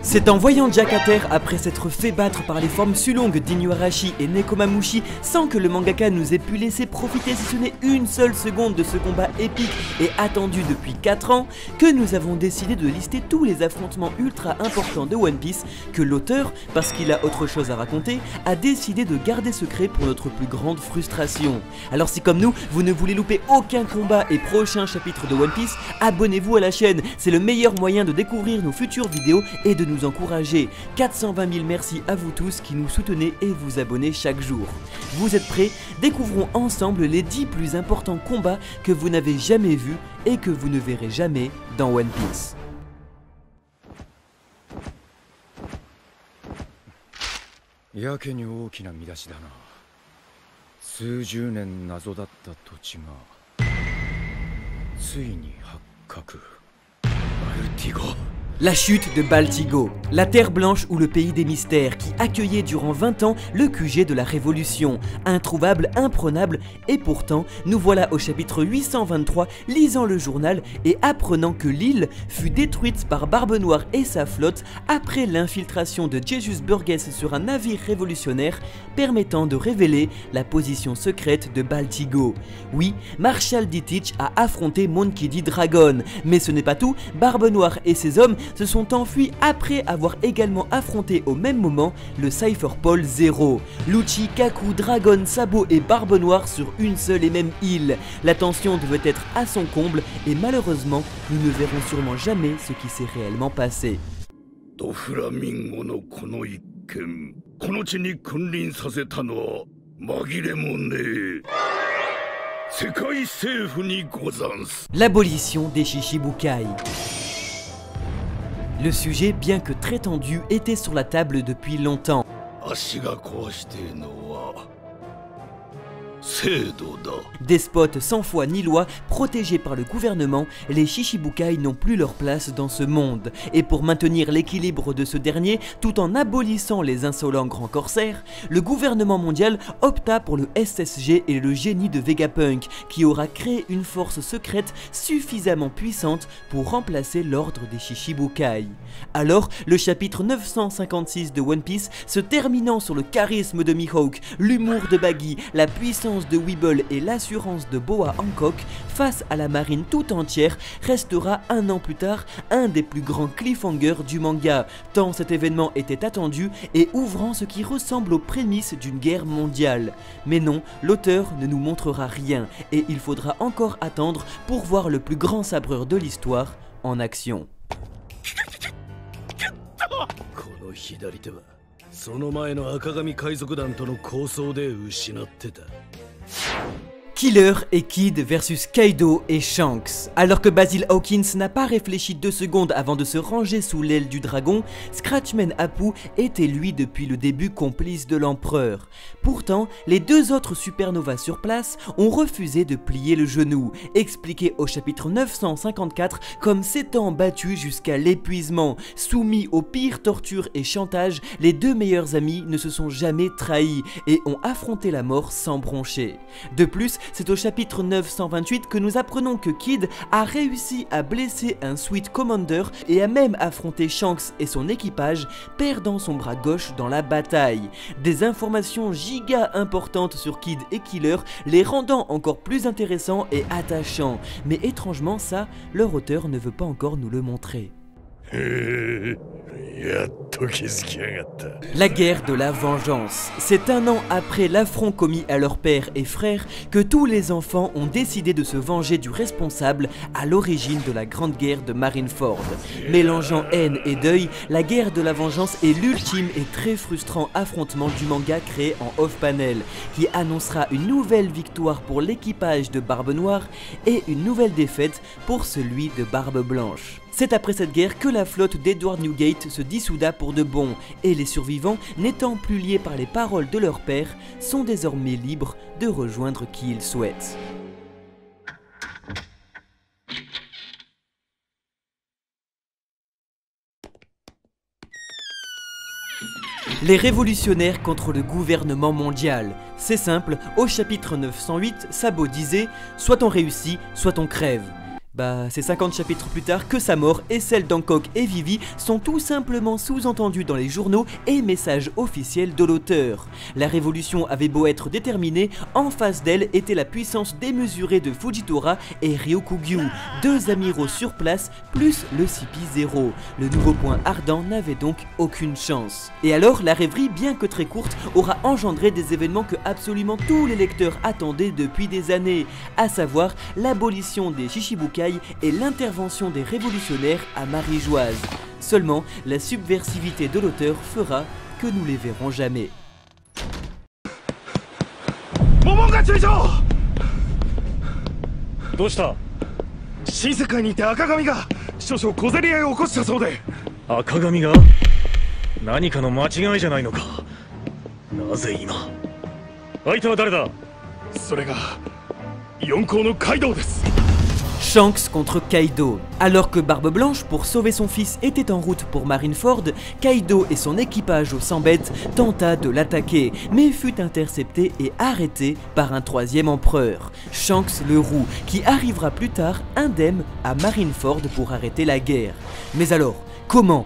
C'est en voyant Jack à terre après s'être fait battre par les formes Sulong d'Inuarashi et Nekomamushi sans que le mangaka nous ait pu laisser profiter si ce n'est une seule seconde de ce combat épique et attendu depuis 4 ans que nous avons décidé de lister tous les affrontements ultra importants de One Piece que l'auteur, parce qu'il a autre chose à raconter, a décidé de garder secret pour notre plus grande frustration. Alors si comme nous, vous ne voulez louper aucun combat et prochain chapitre de One Piece, abonnez-vous à la chaîne, c'est le meilleur moyen de découvrir nos futures vidéos et de nous encourager. 420 000 merci à vous tous qui nous soutenez et vous abonnez chaque jour. Vous êtes prêts? Découvrons ensemble les 10 plus importants combats que vous n'avez jamais vus et que vous ne verrez jamais dans One Piece. La chute de Baltigo, la terre blanche ou le pays des mystères qui accueillait durant 20 ans le QG de la Révolution, introuvable, imprenable, et pourtant nous voilà au chapitre 823 lisant le journal et apprenant que l'île fut détruite par Barbe Noire et sa flotte après l'infiltration de Jesus Burgess sur un navire révolutionnaire permettant de révéler la position secrète de Baltigo. Oui, Marshal D-Teach a affronté Monkey D. Dragon, mais ce n'est pas tout, Barbe Noire et ses hommes se sont enfuis après avoir également affronté au même moment le Cypher Paul 0. Lucci, Kaku, Dragon, Sabo et Barbe Noire sur une seule et même île. La tension devait être à son comble et malheureusement, nous ne verrons sûrement jamais ce qui s'est réellement passé. L'abolition des Shichibukai. Le sujet, bien que très tendu, était sur la table depuis longtemps. Despotes sans foi ni loi, protégés par le gouvernement, les Shichibukai n'ont plus leur place dans ce monde. Et pour maintenir l'équilibre de ce dernier, tout en abolissant les insolents grands corsaires, le gouvernement mondial opta pour le SSG et le génie de Vegapunk, qui aura créé une force secrète suffisamment puissante pour remplacer l'ordre des Shichibukai. Alors, le chapitre 956 de One Piece, se terminant sur le charisme de Mihawk, l'humour de Baggy, la puissance de Weeble et l'assurance de Boa Hancock face à la marine tout entière, restera un an plus tard un des plus grands cliffhangers du manga, tant cet événement était attendu et ouvrant ce qui ressemble aux prémices d'une guerre mondiale. Mais non, l'auteur ne nous montrera rien et il faudra encore attendre pour voir le plus grand sabreur de l'histoire en action. Killer et Kid versus Kaido et Shanks. Alors que Basil Hawkins n'a pas réfléchi 2 secondes avant de se ranger sous l'aile du dragon, Scratchman Apu était lui depuis le début complice de l'empereur. Pourtant, les 2 autres supernovas sur place ont refusé de plier le genou, expliqué au chapitre 954 comme s'étant battus jusqu'à l'épuisement. Soumis aux pires tortures et chantages, les 2 meilleurs amis ne se sont jamais trahis et ont affronté la mort sans broncher. De plus, c'est au chapitre 928 que nous apprenons que Kid a réussi à blesser un Sweet Commander et a même affronté Shanks et son équipage, perdant son bras gauche dans la bataille. Des informations giga importantes sur Kid et Killer, les rendant encore plus intéressants et attachants. Mais étrangement ça, leur auteur ne veut pas encore nous le montrer. La guerre de la vengeance. C'est un an après l'affront commis à leur père et frère que tous les enfants ont décidé de se venger du responsable à l'origine de la grande guerre de Marineford. Mélangeant haine et deuil, la guerre de la vengeance est l'ultime et très frustrant affrontement du manga créé en off-panel, qui annoncera une nouvelle victoire pour l'équipage de Barbe Noire et une nouvelle défaite pour celui de Barbe Blanche. C'est après cette guerre que la flotte d'Edward Newgate se dissouda pour de bon, et les survivants, n'étant plus liés par les paroles de leur père, sont désormais libres de rejoindre qui ils souhaitent. Les révolutionnaires contre le gouvernement mondial. C'est simple, au chapitre 908, Sabo disait « Soit on réussit, soit on crève ». Bah, c'est 50 chapitres plus tard que sa mort et celle d'Hancock et Vivi sont tout simplement sous-entendues dans les journaux et messages officiels de l'auteur. La révolution avait beau être déterminée, en face d'elle était la puissance démesurée de Fujitora et Ryokugyu, deux amiraux sur place plus le CP0. Le nouveau point ardent n'avait donc aucune chance. Et alors, la rêverie, bien que très courte, aura engendré des événements que absolument tous les lecteurs attendaient depuis des années, à savoir l'abolition des Shishibukai et l'intervention des révolutionnaires à Marie-Joise. Seulement, la subversivité de l'auteur fera que nous les verrons jamais. Shanks contre Kaido. Alors que Barbe Blanche, pour sauver son fils, était en route pour Marineford, Kaido et son équipage au 100 bêtes tenta de l'attaquer, mais fut intercepté et arrêté par un troisième empereur, Shanks le Roux, qui arrivera plus tard indemne à Marineford pour arrêter la guerre. Mais alors, comment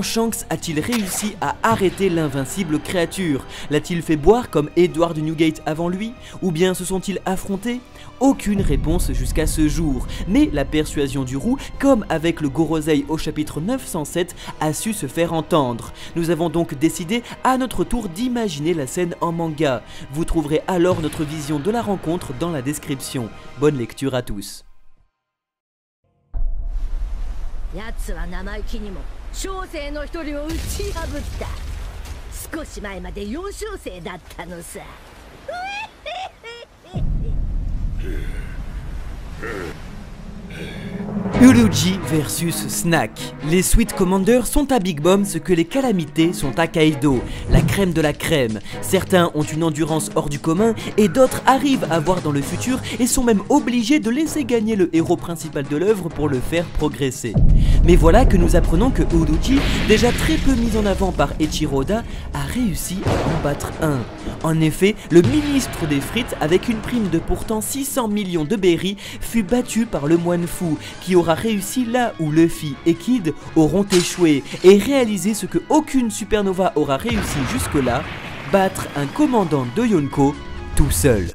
Shanks a-t-il réussi à arrêter l'invincible créature? L'a-t-il fait boire comme Edward Newgate avant lui? Ou bien se sont-ils affrontés? Aucune réponse jusqu'à ce jour, mais la persuasion du Roux, comme avec le Gorosei au chapitre 907, a su se faire entendre. Nous avons donc décidé à notre tour d'imaginer la scène en manga. Vous trouverez alors notre vision de la rencontre dans la description. Bonne lecture à tous. 奴は生意気にも小生の一人を打ち破った。少し前まで4小生だったのさ。Uruji versus Snack. Les Sweet Commanders sont à Big Mom ce que les Calamités sont à Kaido, la crème de la crème. Certains ont une endurance hors du commun et d'autres arrivent à voir dans le futur et sont même obligés de laisser gagner le héros principal de l'œuvre pour le faire progresser. Mais voilà que nous apprenons que Uruji, déjà très peu mis en avant par Eiichiro Oda, a réussi à en battre un. En effet, le ministre des frites, avec une prime de pourtant 600 millions de berries, fut battu par le moine fou, qui aura réussi là où Luffy et Kid auront échoué, et réalisé ce que aucune supernova aura réussi jusque-là, battre un commandant de Yonko tout seul.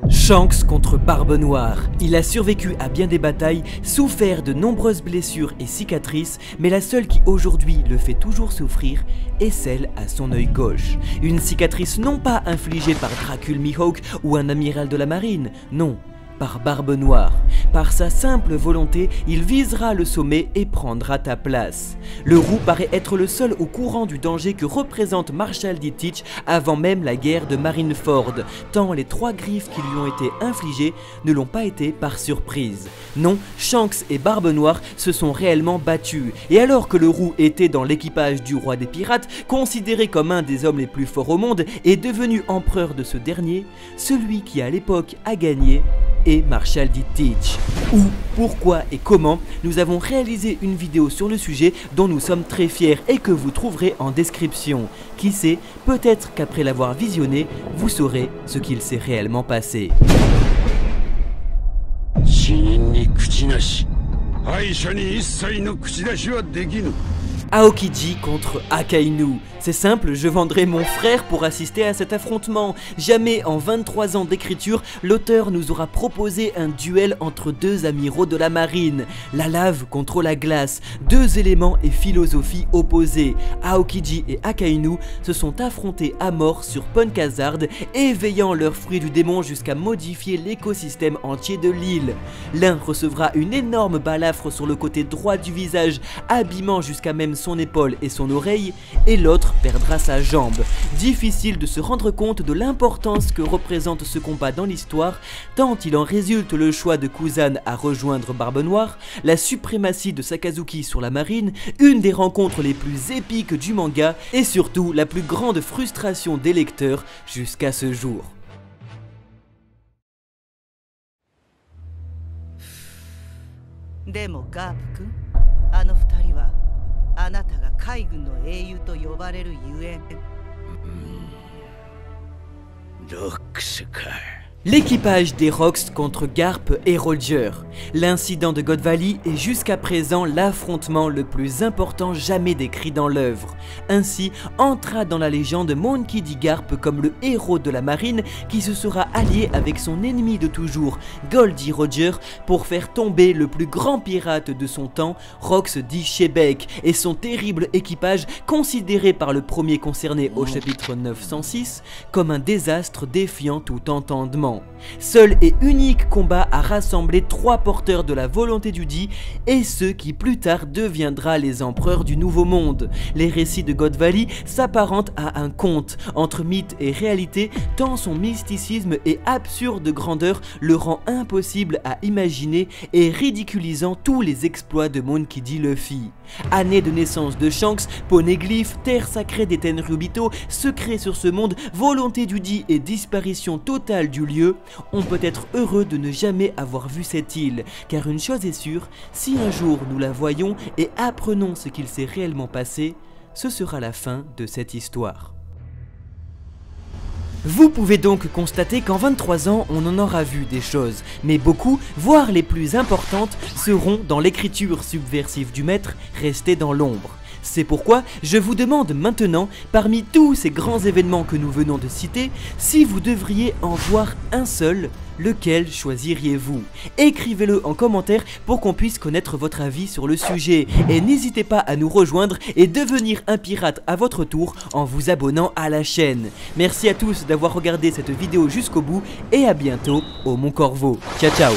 Shanks contre Barbe Noire. Il a survécu à bien des batailles, souffert de nombreuses blessures et cicatrices, mais la seule qui aujourd'hui le fait toujours souffrir est celle à son œil gauche. Une cicatrice non pas infligée par Dracul Mihawk ou un amiral de la marine, non, par Barbe Noire. Par sa simple volonté, il visera le sommet et prendra ta place. Le Roux paraît être le seul au courant du danger que représente Marshal D. Teach avant même la guerre de Marineford, tant les 3 griffes qui lui ont été infligées ne l'ont pas été par surprise. Non, Shanks et Barbe Noire se sont réellement battus, et alors que le Roux était dans l'équipage du roi des pirates, considéré comme un des hommes les plus forts au monde et devenu empereur de ce dernier, celui qui à l'époque a gagné et Marshal D. Teach. Où, pourquoi et comment, nous avons réalisé une vidéo sur le sujet dont nous sommes très fiers et que vous trouverez en description. Qui sait, peut-être qu'après l'avoir visionné, vous saurez ce qu'il s'est réellement passé. Aokiji contre Akainu. C'est simple, je vendrai mon frère pour assister à cet affrontement. Jamais en 23 ans d'écriture, l'auteur nous aura proposé un duel entre deux amiraux de la marine. La lave contre la glace, deux éléments et philosophies opposées. Aokiji et Akainu se sont affrontés à mort sur Punk Hazard, éveillant leur fruit du démon jusqu'à modifier l'écosystème entier de l'île. L'un recevra une énorme balafre sur le côté droit du visage, abîmant jusqu'à même son épaule et son oreille, et l'autre perdra sa jambe. Difficile de se rendre compte de l'importance que représente ce combat dans l'histoire, tant il en résulte le choix de Kuzan à rejoindre Barbe Noire, la suprématie de Sakazuki sur la marine, une des rencontres les plus épiques du manga, et surtout la plus grande frustration des lecteurs jusqu'à ce jour. Demo Garp-kun, あの二人はあなたが海軍の英雄と呼ばれるゆえん。L'équipage des Rox contre Garp et Roger. L'incident de God Valley est jusqu'à présent l'affrontement le plus important jamais décrit dans l'œuvre. Ainsi entra dans la légende Monkey D. Garp comme le héros de la marine qui se sera allié avec son ennemi de toujours, Goldie Roger, pour faire tomber le plus grand pirate de son temps, Rox D. Shebeck, et son terrible équipage considéré par le premier concerné au chapitre 906 comme un désastre défiant tout entendement. Seul et unique combat a rassemblé 3 porteurs de la volonté du dit et ceux qui plus tard deviendra les empereurs du Nouveau Monde. Les récits de God Valley s'apparentent à un conte entre mythe et réalité tant son mysticisme et absurde grandeur le rend impossible à imaginer et ridiculisant tous les exploits de Monkey D. Luffy. Année de naissance de Shanks, Poneglyph, terre sacrée des Tenryubito, secret sur ce monde, volonté du dit et disparition totale du lieu, on peut être heureux de ne jamais avoir vu cette île, car une chose est sûre, si un jour nous la voyons et apprenons ce qu'il s'est réellement passé, ce sera la fin de cette histoire. Vous pouvez donc constater qu'en 23 ans, on en aura vu des choses, mais beaucoup, voire les plus importantes, seront dans l'écriture subversive du maître, restées dans l'ombre. C'est pourquoi je vous demande maintenant, parmi tous ces grands événements que nous venons de citer, si vous devriez en voir un seul, lequel choisiriez-vous? Écrivez-le en commentaire pour qu'on puisse connaître votre avis sur le sujet. Et n'hésitez pas à nous rejoindre et devenir un pirate à votre tour en vous abonnant à la chaîne. Merci à tous d'avoir regardé cette vidéo jusqu'au bout et à bientôt au Mont Corvo. Ciao ciao.